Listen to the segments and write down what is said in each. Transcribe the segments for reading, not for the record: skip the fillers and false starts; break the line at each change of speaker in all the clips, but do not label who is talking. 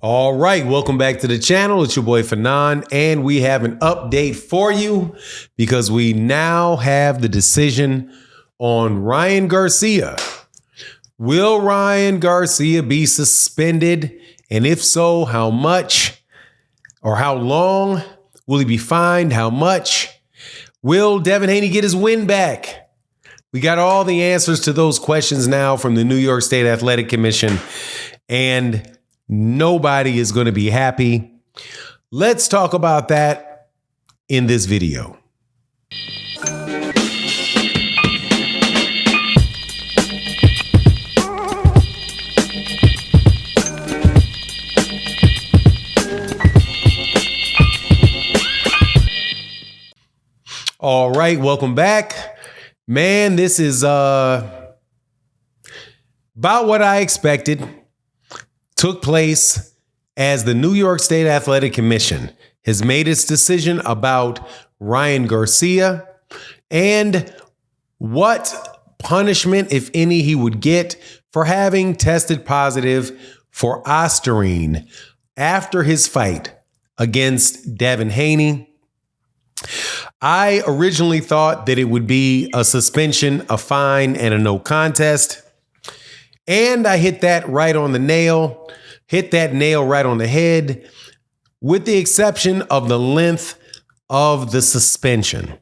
All right, welcome back to the channel. It's your boy Fanon, and we have an update for you because we now have the decision on Ryan Garcia. Will Ryan Garcia be suspended? And if so, how much or how long? Will he be fined? How much? Will Devin Haney get his win back? We got all the answers to those questions now from the New York State Athletic Commission, and nobody is going to be happy. Let's talk about that in this video. All right, welcome back. Man, this is about what I expected. Took place as the New York State Athletic Commission has made its decision about Ryan Garcia and what punishment, if any, he would get for having tested positive for Ostarine after his fight against Devin Haney. I originally thought that it would be a suspension, a fine, and a no contest. And I hit that right on the nail, hit that nail right on the head, with the exception of the length of the suspension.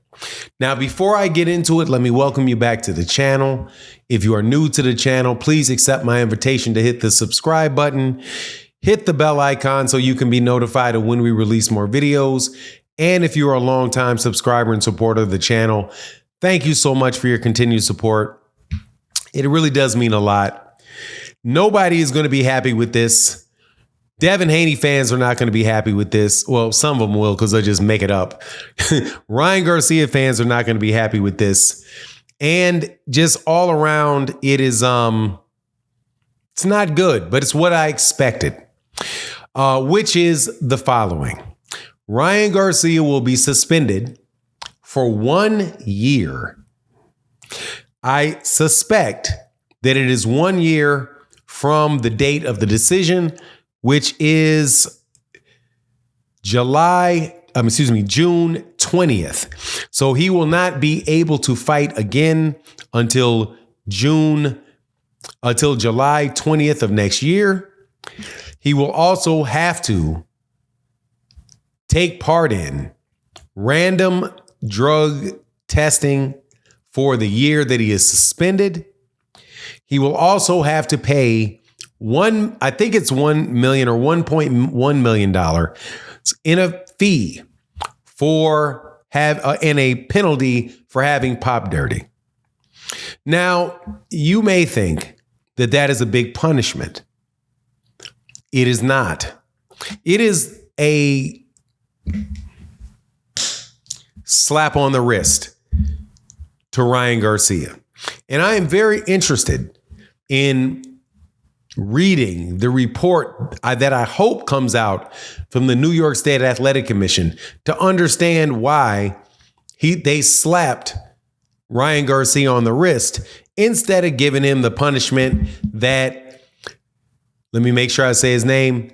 Now, before I get into it, let me welcome you back to the channel. If you are new to the channel, please accept my invitation to hit the subscribe button, hit the bell icon so you can be notified of when we release more videos. And if you're a longtime subscriber and supporter of the channel, thank you so much for your continued support. It really does mean a lot. Nobody is going to be happy with this. Devin Haney fans are not going to be happy with this. Well, some of them will because they'll just make it up. Ryan Garcia fans are not going to be happy with this. And just all around, it is it's not good, but it's what I expected, which is the following. Ryan Garcia will be suspended for 1 year. I suspect that it is 1 year from the date of the decision, which is June 20th. So he will not be able to fight again until July 20th of next year. He will also have to take part in random drug testing for the year that he is suspended. He will also have to pay $1 million or $1.1 million in a fee in a penalty for having pop dirty. Now, you may think that that is a big punishment. It is not. It is a slap on the wrist to Ryan Garcia. And I am very interested in reading the report that I hope comes out from the New York State Athletic Commission to understand why they slapped Ryan Garcia on the wrist instead of giving him the punishment that, let me make sure I say his name,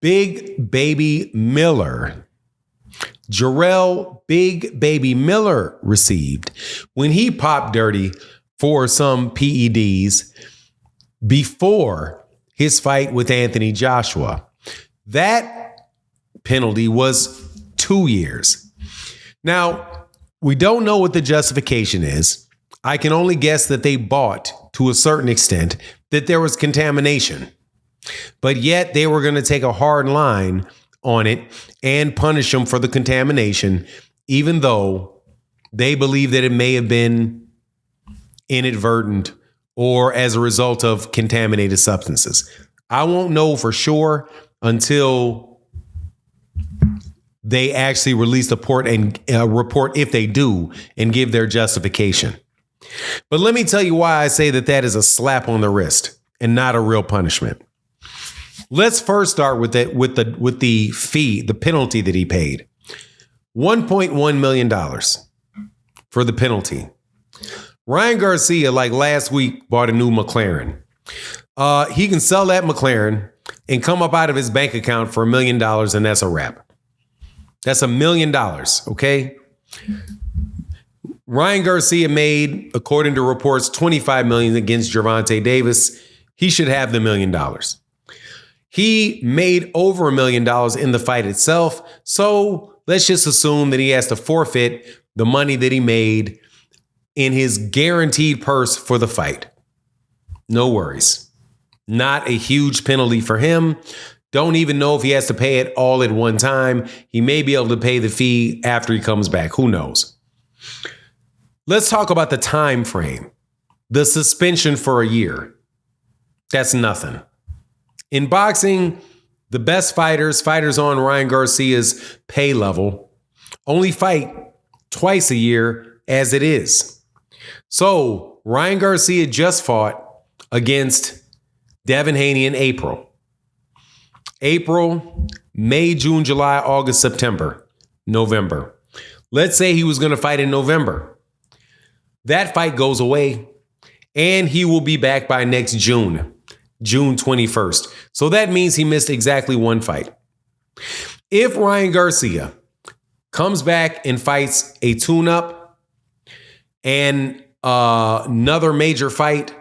Big Baby Miller. Jarrell Big Baby Miller received when he popped dirty for some PEDs before his fight with Anthony Joshua. That penalty was 2 years. Now, we don't know what the justification is. I can only guess that they bought, to a certain extent, that there was contamination. But yet they were going to take a hard line on it and punish him for the contamination, even though they believe that it may have been inadvertent or as a result of contaminated substances. I won't know for sure until they actually release the report, if they do, and give their justification. But let me tell you why I say that that is a slap on the wrist and not a real punishment. Let's first start with the fee, the penalty that he paid. $1.1 million for the penalty. Ryan Garcia, like last week, bought a new McLaren. He can sell that McLaren and come up out of his bank account for $1 million, and that's a wrap. That's $1 million, okay? Ryan Garcia made, according to reports, $25 million against Gervonta Davis. He should have the $1 million. He made over $1 million in the fight itself, so let's just assume that he has to forfeit the money that he made in his guaranteed purse for the fight. No worries. Not a huge penalty for him. Don't even know if he has to pay it all at one time. He may be able to pay the fee after he comes back. Who knows? Let's talk about the time frame. The suspension for a year. That's nothing. In boxing, the best fighters on Ryan Garcia's pay level, only fight twice a year as it is. So Ryan Garcia just fought against Devin Haney in April, May, June, July, August, September, November. Let's say he was going to fight in November. That fight goes away and he will be back by next June 21st. So that means he missed exactly one fight. If Ryan Garcia comes back and fights a tune-up and another major fight,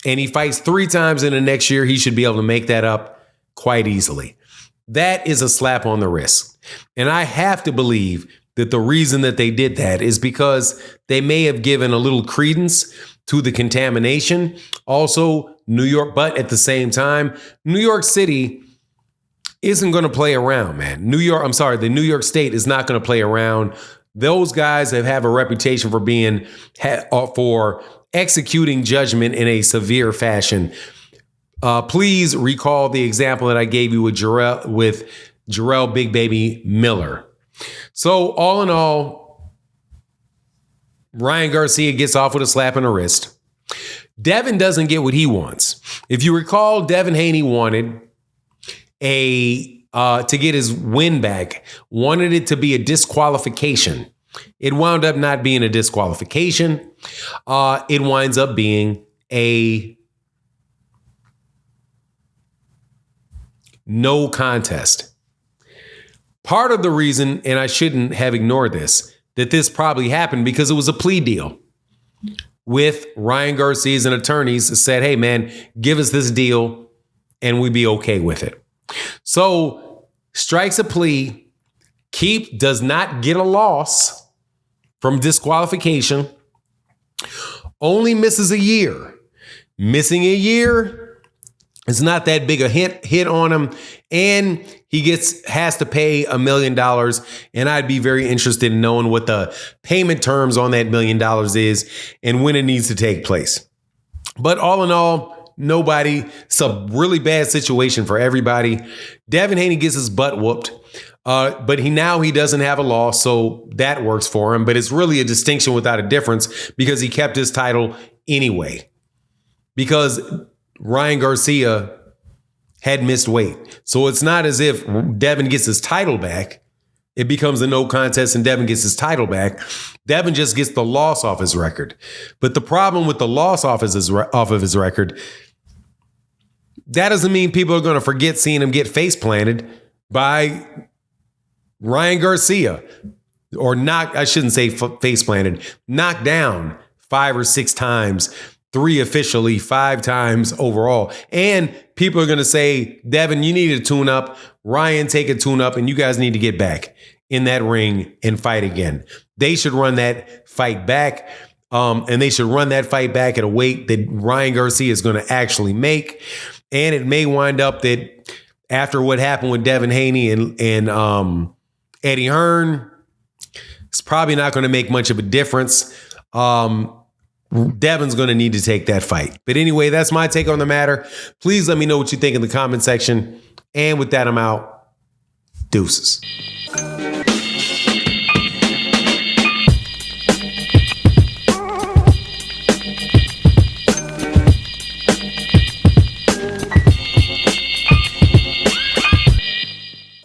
and he fights 3 times in the next year, he should be able to make that up quite easily. That is a slap on the wrist. And I have to believe that the reason that they did that is because they may have given a little credence to the contamination. Also, New York, but at the same time, New York City isn't going to play around, man. The New York State is not going to play around. Those guys have a reputation for for executing judgment in a severe fashion. Please recall the example that I gave you with Jarrell Big Baby Miller. So all in all, Ryan Garcia gets off with a slap on the wrist. Devin doesn't get what he wants. If you recall, Devin Haney wanted to get his win back, wanted it to be a disqualification. It wound up not being a disqualification. It winds up being a no contest. Part of the reason, and I shouldn't have ignored this, that this probably happened because it was a plea deal with Ryan Garcia's and attorneys said, hey, man, give us this deal and we'd be okay with it. So strikes a plea. Keith does not get a loss from disqualification. Only misses a year. Missing a year is not that big a hit on him. And he has to pay $1 million. And I'd be very interested in knowing what the payment terms on that $1 million is and when it needs to take place. But all in all, it's a really bad situation for everybody. Devin Haney gets his butt whooped. But he doesn't have a loss, so that works for him. But it's really a distinction without a difference because he kept his title anyway. Because Ryan Garcia had missed weight. So it's not as if Devin gets his title back. It becomes a no contest and Devin gets his title back. Devin just gets the loss off his record. But the problem with the loss off of his record, that doesn't mean people are going to forget seeing him get face planted by Ryan Garcia, or I shouldn't say face planted, knocked down 5 or 6 times, 3 officially, 5 times overall. And people are going to say, Devin, you need a tune up. Ryan, take a tune up, and you guys need to get back in that ring and fight again. They should run that fight back. And they should run that fight back at a weight that Ryan Garcia is going to actually make. And it may wind up that after what happened with Devin Haney and Eddie Hearn, it's probably not going to make much of a difference. Devin's going to need to take that fight. But anyway, that's my take on the matter. Please let me know what you think in the comment section. And with that, I'm out. Deuces.